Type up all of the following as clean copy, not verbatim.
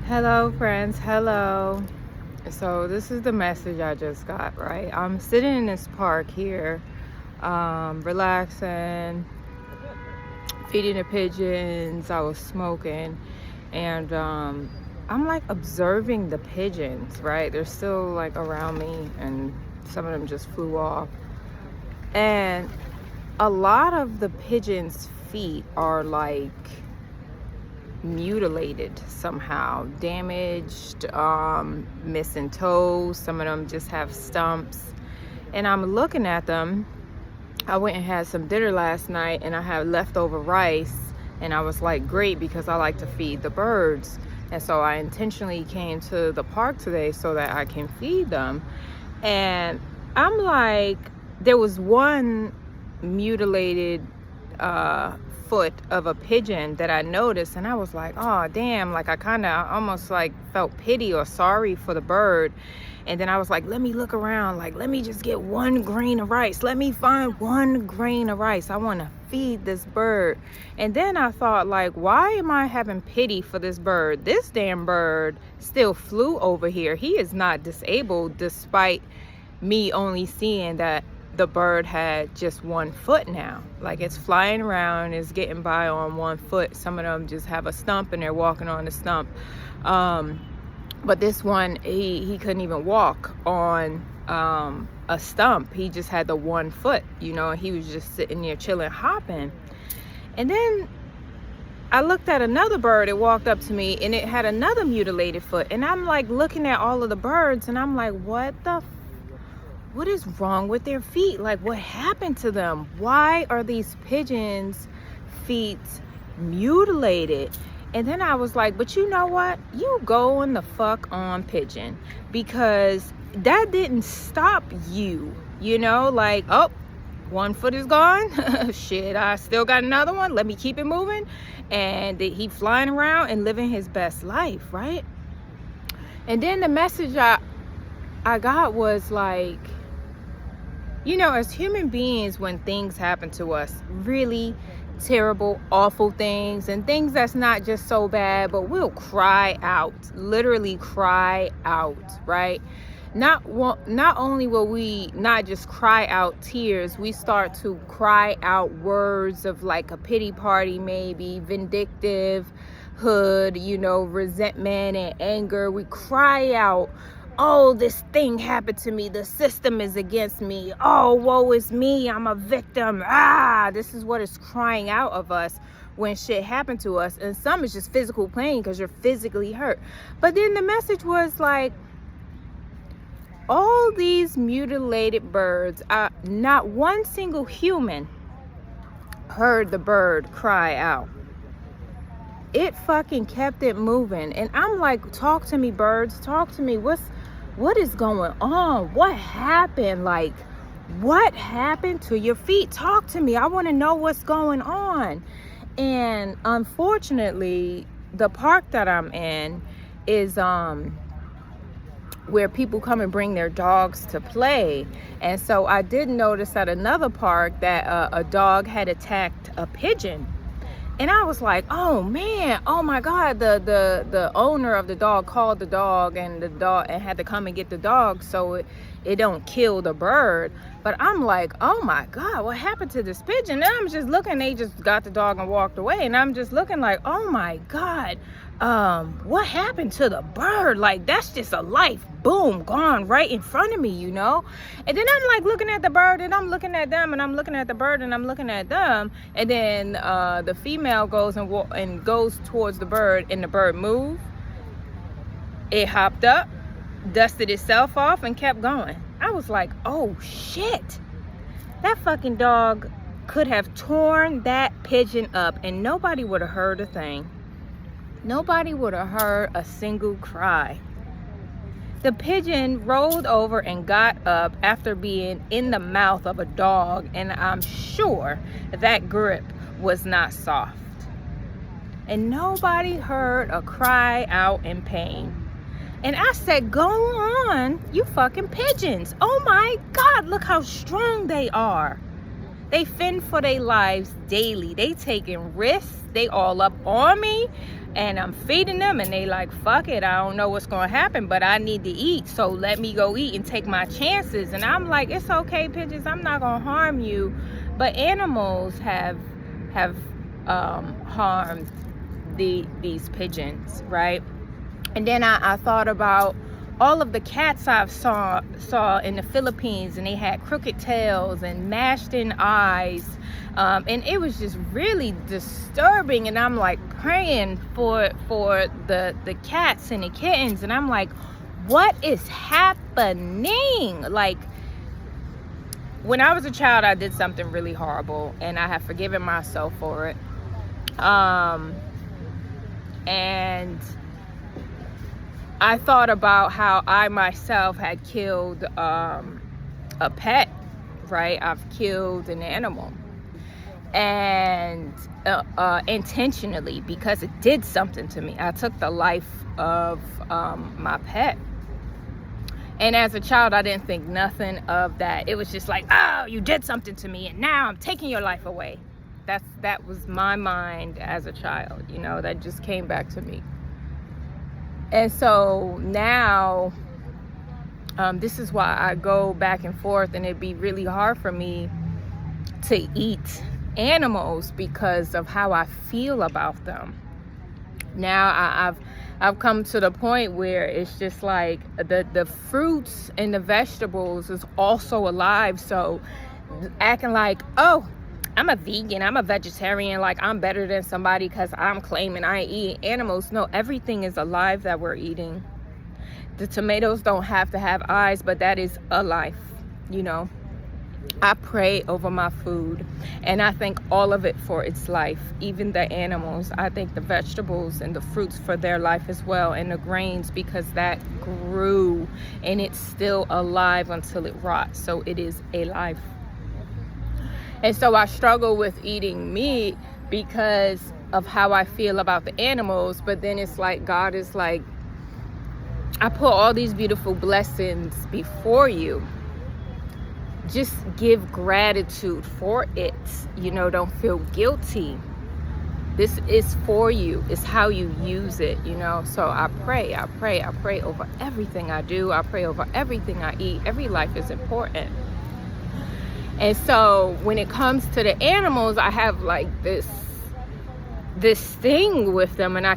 Hello friends, hello. So this is the message I just got, right? I'm sitting in this park here, relaxing, feeding the pigeons. I was smoking, and I'm like observing the pigeons, right? They're still like around me, and some of them just flew off. And a lot of the pigeons' feet are like mutilated somehow, damaged, missing toes. Some of them just have stumps, and I'm looking at them. I went and had some dinner last night, and I had leftover rice, and I was like, great, because I like to feed the birds. And so I intentionally came to the park today so that I can feed them. And I'm like, there was one mutilated foot of a pigeon that I noticed, and I was like, oh damn, like I kind of almost like felt pity or sorry for the bird. And then I was like, let me look around, like let me just get one grain of rice, let me find one grain of rice, I want to feed this bird. And then I thought, like, why am I having pity for this bird? This damn bird still flew over here. He is not disabled, despite me only seeing that the bird had just one foot now. Like, it's flying around, it's getting by on one foot. Some of them just have a stump and they're walking on the stump. But this one, he couldn't even walk on a stump. He just had the one foot, you know, and he was just sitting there chilling, hopping. And then I looked at another bird. It walked up to me and it had another mutilated foot. And I'm like looking at all of the birds and I'm like, what is wrong with their feet? Like, what happened to them? Why are these pigeons' feet mutilated? And then I was like, but you know what? You going the fuck on, pigeon, because that didn't stop you. You know, like, oh, one foot is gone. Shit, I still got another one. Let me keep it moving. And he flying around and living his best life, right? And then the message I got was like, you know, as human beings, when things happen to us, really terrible, awful things, and things that's not just so bad, but we'll cry out, literally cry out, right? Not only will we not just cry out tears, we start to cry out words of like a pity party, maybe vindictive hood, you know, resentment and anger. We cry out, oh, this thing happened to me, the system is against me, oh, woe is me, I'm a victim. This is what is crying out of us when shit happened to us. And some is just physical pain because you're physically hurt. But then the message was like, all these mutilated birds, not one single human heard the bird cry out. It fucking kept it moving. And I'm like, talk to me, birds, talk to me. What is going on? What happened? Like, what happened to your feet? Talk to me. I want to know what's going on. And unfortunately, the park that I'm in is where people come and bring their dogs to play. And so I did notice at another park that a dog had attacked a pigeon. And I was like, oh man, oh my God, the owner of the dog called the dog and had to come and get the dog so it don't kill the bird. But I'm like, oh my God, what happened to this pigeon? And I'm just looking, they just got the dog and walked away. And I'm just looking like, oh my God, what happened to the bird? Like, that's just a life, boom, gone right in front of me, you know? And then I'm like looking at the bird and I'm looking at them and I'm looking at the bird and I'm looking at them. And then the female goes and goes towards the bird, and the bird moved. It hopped up, dusted itself off, and kept going. I was like, oh shit, that fucking dog could have torn that pigeon up and nobody would have heard a thing. Nobody would have heard a single cry. The pigeon rolled over and got up after being in the mouth of a dog, and I'm sure that grip was not soft. And nobody heard a cry out in pain. And I said, go on, you fucking pigeons. Oh my God, look how strong they are. They fend for their lives daily. They taking risks. They all up on me. And I'm feeding them, and they like, fuck it, I don't know what's gonna happen, but I need to eat, so let me go eat and take my chances. And I'm like, it's okay, pigeons, I'm not gonna harm you. But animals have harmed these pigeons, right? And then I thought about all of the cats I've saw in the Philippines, and they had crooked tails and mashed in eyes, and it was just really disturbing. And I'm like praying for the cats and the kittens, and I'm like, what is happening? Like, when I was a child, I did something really horrible, and I have forgiven myself for it. And I thought about how I myself had killed a pet, right? I've killed an animal, and intentionally, because it did something to me. I took the life of my pet. And as a child, I didn't think nothing of that. It was just like, oh, you did something to me, and now I'm taking your life away. That was my mind as a child, you know, that just came back to me. And so now, this is why I go back and forth, and it'd be really hard for me to eat animals because of how I feel about them. Now I've come to the point where it's just like the fruits and the vegetables is also alive. So acting like, oh, I'm a vegan, I'm a vegetarian, like I'm better than somebody because I'm claiming I eat animals. No, everything is alive that we're eating. The tomatoes don't have to have eyes, but that is a life, you know. I pray over my food, and I thank all of it for its life, even the animals. I thank the vegetables and the fruits for their life as well, and the grains, because that grew and it's still alive until it rots. So it is a life. And so I struggle with eating meat because of how I feel about the animals. But then it's like, God is like, I put all these beautiful blessings before you. Just give gratitude for it. You know, don't feel guilty. This is for you. It's how you use it, you know. So I pray over everything I do. I pray over everything I eat. Every life is important. And so when it comes to the animals, I have like this thing with them, and I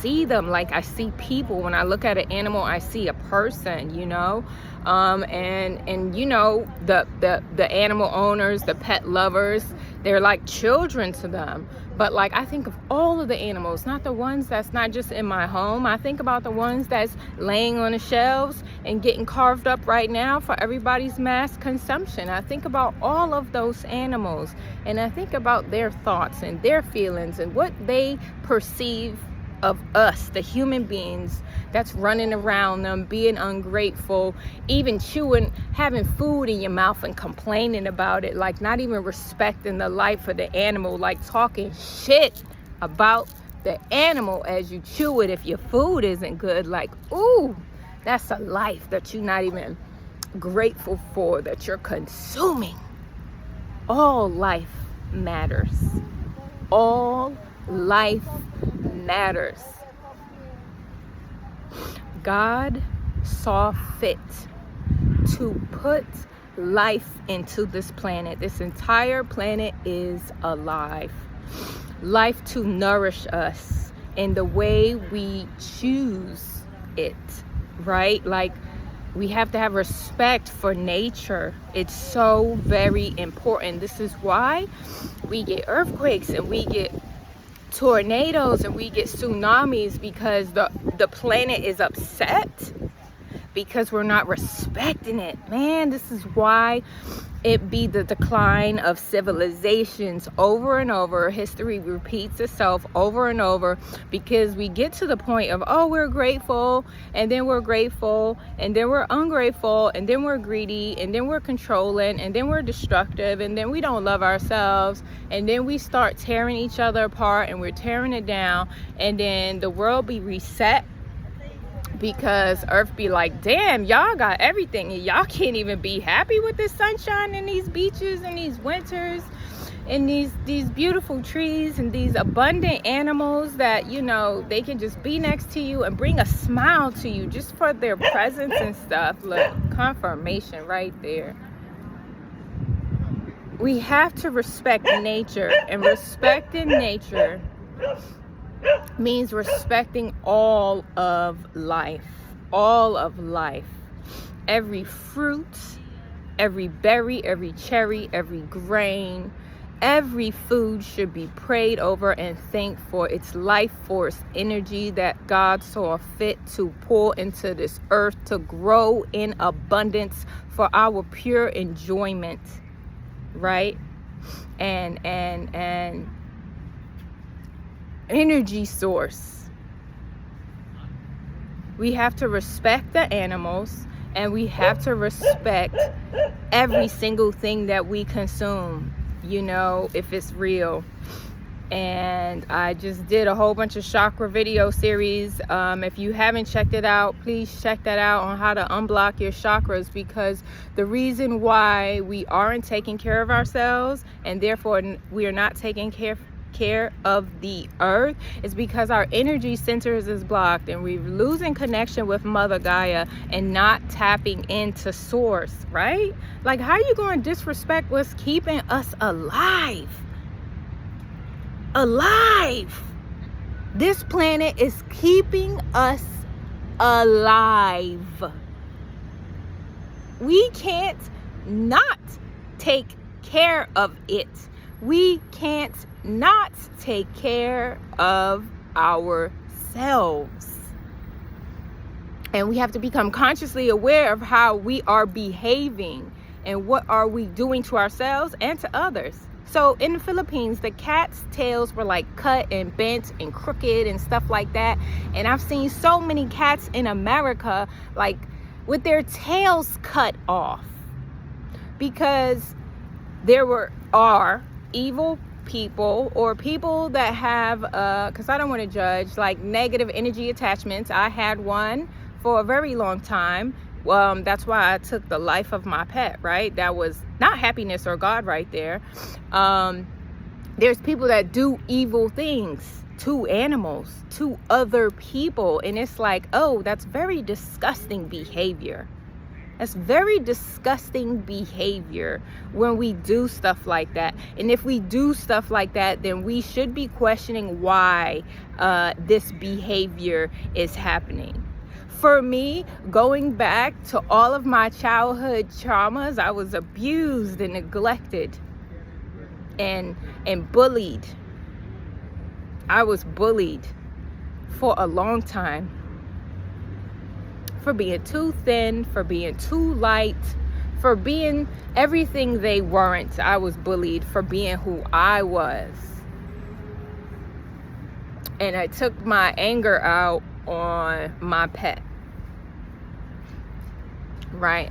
see them like I see people. When I look at an animal, I see a person, you know. And you know, the animal owners, the pet lovers, they're like children to them. But like, I think of all of the animals, not the ones that's not just in my home. I think about the ones that's laying on the shelves and getting carved up right now for everybody's mass consumption. I think about all of those animals, and I think about their thoughts and their feelings and what they perceive of us, the human beings that's running around them, being ungrateful, even chewing, having food in your mouth and complaining about it, like not even respecting the life of the animal, like talking shit about the animal as you chew it if your food isn't good. Like, ooh, that's a life that you're not even grateful for, that you're consuming. All life matters. All life matters. God saw fit to put life into this planet. This entire planet is alive. Life to nourish us in the way we choose it, right? Like, we have to have respect for nature. It's so very important. This is why we get earthquakes and we get tornadoes and we get tsunamis, because the planet is upset because we're not respecting it. Man, this is why it be the decline of civilizations over and over. History repeats itself over and over, because we get to the point of, oh, we're grateful, and then we're grateful, and then we're ungrateful, and then we're greedy, and then we're controlling, and then we're destructive, and then we don't love ourselves, and then we start tearing each other apart, and we're tearing it down, and then the world be reset, because Earth be like, damn, y'all got everything and y'all can't even be happy with this sunshine and these beaches and these winters and these beautiful trees and these abundant animals that, you know, they can just be next to you and bring a smile to you just for their presence and stuff. Look, confirmation right there. We have to respect nature, and respecting nature means respecting all of life. All of life. Every fruit, every berry, every cherry, every grain, every food should be prayed over and thanked for its life force energy that God saw fit to pour into this earth to grow in abundance for our pure enjoyment, right? And energy source. We have to respect the animals, and we have to respect every single thing that we consume, you know, if it's real. And I just did a whole bunch of chakra video series. If you haven't checked it out, please check that out on how to unblock your chakras, because the reason why we aren't taking care of ourselves, and therefore we are not taking care of the earth, is because our energy centers is blocked, and we're losing connection with Mother Gaia and not tapping into source, right? Like, how are you going to disrespect what's keeping us alive? This planet is keeping us alive. We can't not take care of it. We can't not take care of ourselves. And we have to become consciously aware of how we are behaving and what are we doing to ourselves and to others. So in the Philippines, the cats' tails were like cut and bent and crooked and stuff like that. And I've seen so many cats in America like with their tails cut off, because there are evil people or people that have because I don't want to judge, like negative energy attachments. I had one for a very long time. That's why I took the life of my pet, right? That was not happiness or God right there. There's people that do evil things to animals, to other people, and it's like, oh, that's very disgusting behavior. That's very disgusting behavior when we do stuff like that. And if we do stuff like that, then we should be questioning why this behavior is happening. For me, going back to all of my childhood traumas, I was abused and neglected and bullied. I was bullied for a long time. For being too thin, for being too light, for being everything they weren't. I was bullied for being who I was. And I took my anger out on my pet. Right?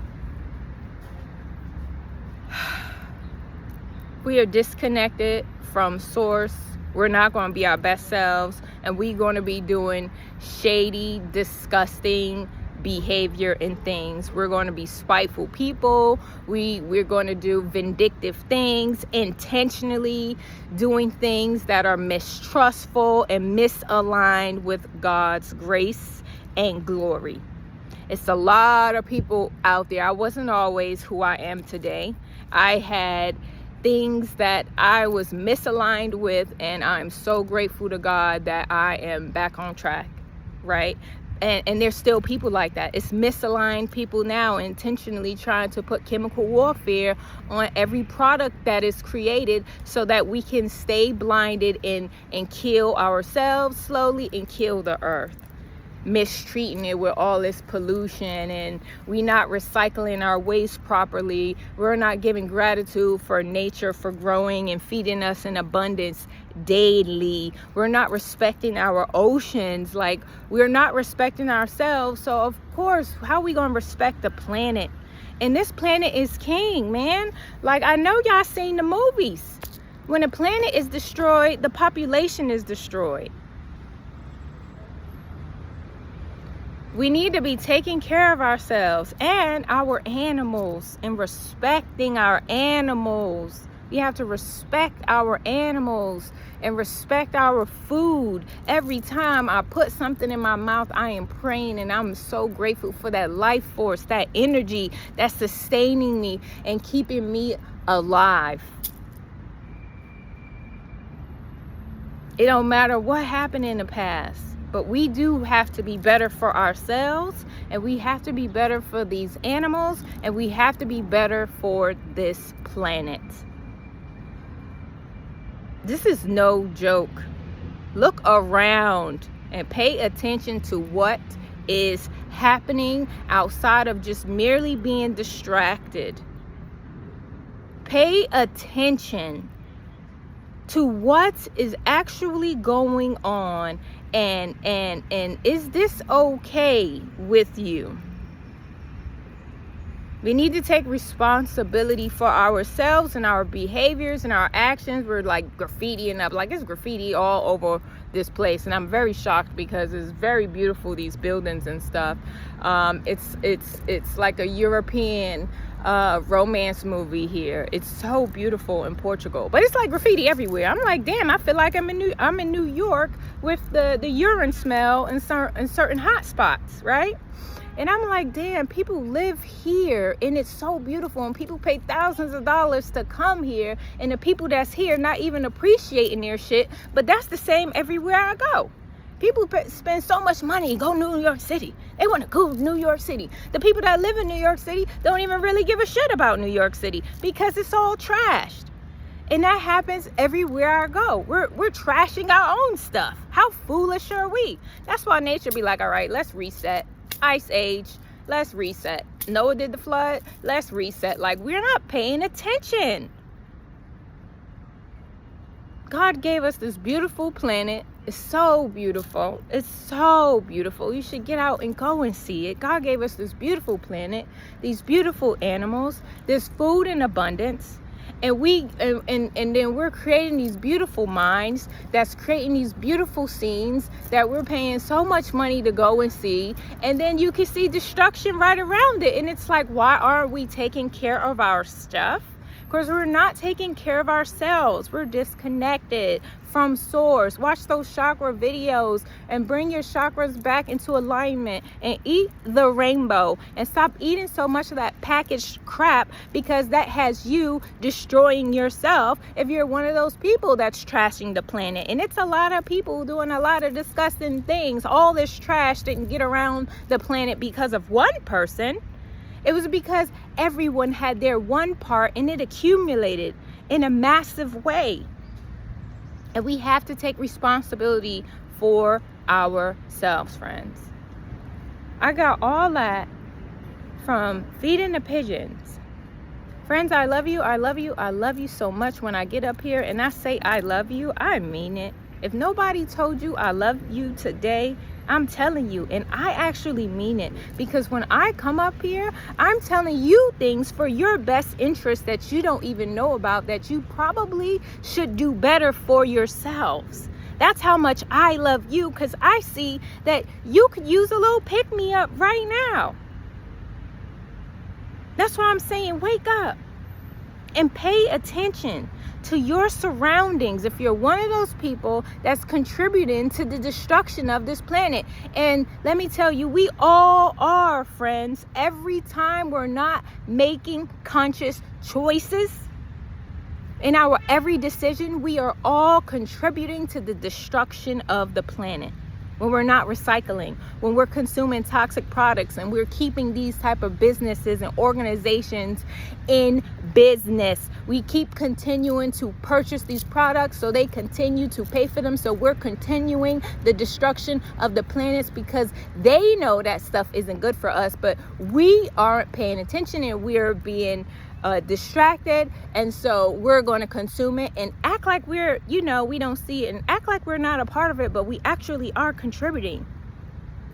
We are disconnected from source. We're not going to be our best selves, and we're going to be doing shady, disgusting behavior and things. We're going to be spiteful people. We're going to do vindictive things, intentionally doing things that are mistrustful and misaligned with God's grace and glory. It's a lot of people out there. I wasn't always who I am today. I had things that I was misaligned with, and I'm so grateful to God that I am back on track, right? And there's still people like that. It's misaligned people now intentionally trying to put chemical warfare on every product that is created so that we can stay blinded and kill ourselves slowly and kill the earth. Mistreating it with all this pollution, and we not recycling our waste properly. We're not giving gratitude for nature for growing and feeding us in abundance daily. We're not respecting our oceans. Like, we're not respecting ourselves. So of course, how are we gonna respect the planet? And this planet is king, man. Like, I know y'all seen the movies. When a planet is destroyed, the population is destroyed. We need to be taking care of ourselves and our animals and respecting our animals. We have to respect our animals and respect our food. Every time I put something in my mouth, I am praying, and I'm so grateful for that life force, that energy that's sustaining me and keeping me alive. It don't matter what happened in the past, but we do have to be better for ourselves, and we have to be better for these animals, and we have to be better for this planet. This is no joke. Look around and pay attention to what is happening outside of just merely being distracted. Pay attention to what is actually going on, and is this okay with you? We need to take responsibility for ourselves and our behaviors and our actions. We're like graffitiing up, like it's graffiti all over this place, and I'm very shocked because it's very beautiful, these buildings and stuff. It's like a European romance movie here. It's so beautiful in Portugal, but it's like graffiti everywhere. I'm like, damn, I feel like I'm in New York with the urine smell in certain hot spots, right? And I'm like, damn, people live here and it's so beautiful, and people pay thousands of dollars to come here, and the people that's here not even appreciating their shit. But that's the same everywhere I go. People spend so much money, go to New York City. They want to go to New York City. The people that live in New York City don't even really give a shit about New York City because it's all trashed. And that happens everywhere I go. We're trashing our own stuff. How foolish are we? That's why nature be like, all right, let's reset. Ice age, let's reset. Noah did the flood, let's reset. Like, we're not paying attention. God gave us this beautiful planet. It's so beautiful. It's so beautiful. You should get out and go and see it. God gave us this beautiful planet, these beautiful animals, this food in abundance. And then we're creating these beautiful minds that's creating these beautiful scenes that we're paying so much money to go and see. And then you can see destruction right around it. And it's like, why aren't we taking care of our stuff? Because we're not taking care of ourselves. We're disconnected from source. Watch those chakra videos and bring your chakras back into alignment, and eat the rainbow, and stop eating so much of that packaged crap, because that has you destroying yourself if you're one of those people that's trashing the planet. And it's a lot of people doing a lot of disgusting things. All this trash didn't get around the planet because of one person. It was because everyone had their one part, and it accumulated in a massive way. And we have to take responsibility for ourselves, friends. I got all that from feeding the pigeons. Friends, I love you. I love you. I love you so much. When I get up here and I say I love you, I mean it. If nobody told you I love you today, I'm telling you, and I actually mean it, because when I come up here, I'm telling you things for your best interest that you don't even know about, that you probably should do better for yourselves. That's how much I love you, because I see that you could use a little pick-me-up right now. That's why I'm saying, wake up and pay attention to your surroundings if you're one of those people that's contributing to the destruction of this planet. And let me tell you, we all are, friends. Every time we're not making conscious choices in our every decision, we are all contributing to the destruction of the planet. When we're not recycling, when we're consuming toxic products, and we're keeping these type of businesses and organizations in business. We keep continuing to purchase these products so they continue to pay for them. So we're continuing the destruction of the planets, because they know that stuff isn't good for us, but we aren't paying attention, and we're being distracted, and so we're going to consume it and act like we're, we don't see it, and act like we're not a part of it, but we actually are contributing.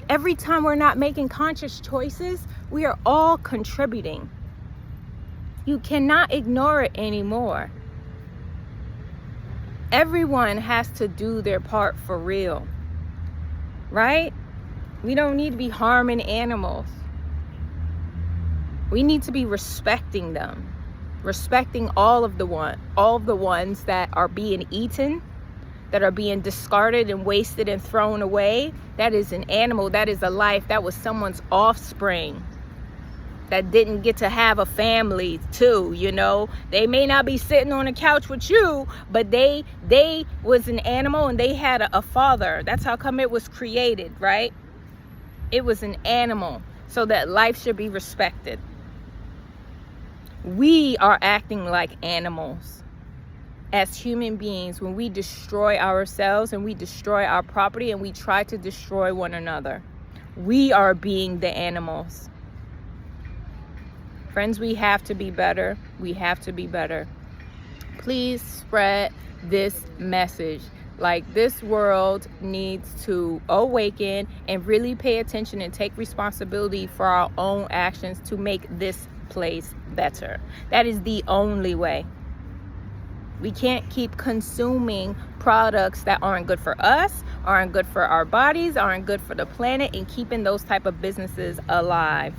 Every time we're not making conscious choices, we are all contributing. You cannot ignore it anymore. Everyone has to do their part for real, right? We don't need to be harming animals. We need to be respecting them. Respecting all of the ones that are being eaten, that are being discarded and wasted and thrown away. That is an animal. That is a life. That was someone's offspring that didn't get to have a family too, you know. They may not be sitting on a couch with you, but they was an animal and they had a father. That's how come it was created, right? It was an animal, so that life should be respected. We are acting like animals as human beings when we destroy ourselves and we destroy our property and we try to destroy one another. We are being the animals. Friends, we have to be better. We have to be better. Please spread this message. Like, this world needs to awaken and really pay attention and take responsibility for our own actions to make this place better. That is the only way. We can't keep consuming products that aren't good for us, aren't good for our bodies, aren't good for the planet, and keeping those type of businesses alive.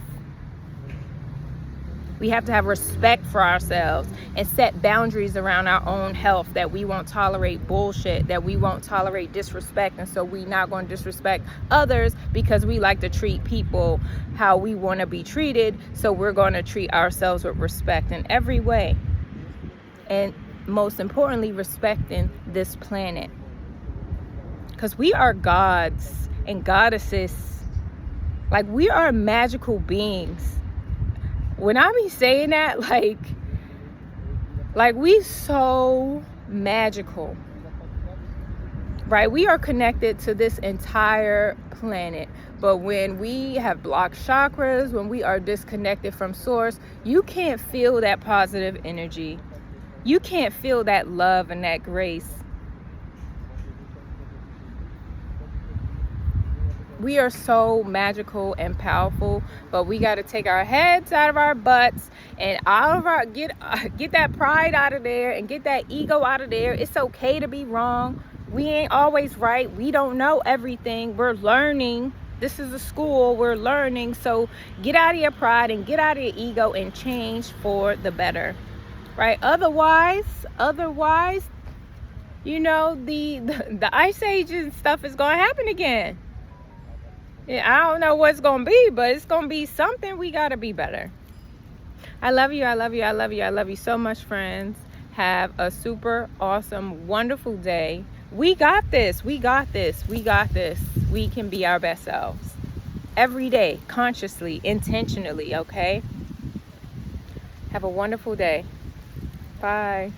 We have to have respect for ourselves and set boundaries around our own health, that we won't tolerate bullshit, that we won't tolerate disrespect. And so we're not going to disrespect others because we like to treat people how we want to be treated. So we're going to treat ourselves with respect in every way. And most importantly, respecting this planet. Because we are gods and goddesses. Like, we are magical beings. When I be saying that, like we so magical, right? We are connected to this entire planet. But when we have blocked chakras, when we are disconnected from source, you can't feel that positive energy. You can't feel that love and that grace. We are so magical and powerful, but we got to take our heads out of our butts and out of our get that pride out of there and get that ego out of there. It's okay to be wrong. We ain't always right. We don't know everything. We're learning. This is a school. We're learning. So get out of your pride and get out of your ego and change for the better, right? Otherwise, you know, the ice age and stuff is going to happen again. Yeah, I don't know what's going to be, but it's going to be something. We got to be better. I love you. I love you. I love you. I love you so much, friends. Have a super awesome, wonderful day. We got this. We got this. We got this. We can be our best selves every day, consciously, intentionally, okay? Have a wonderful day. Bye.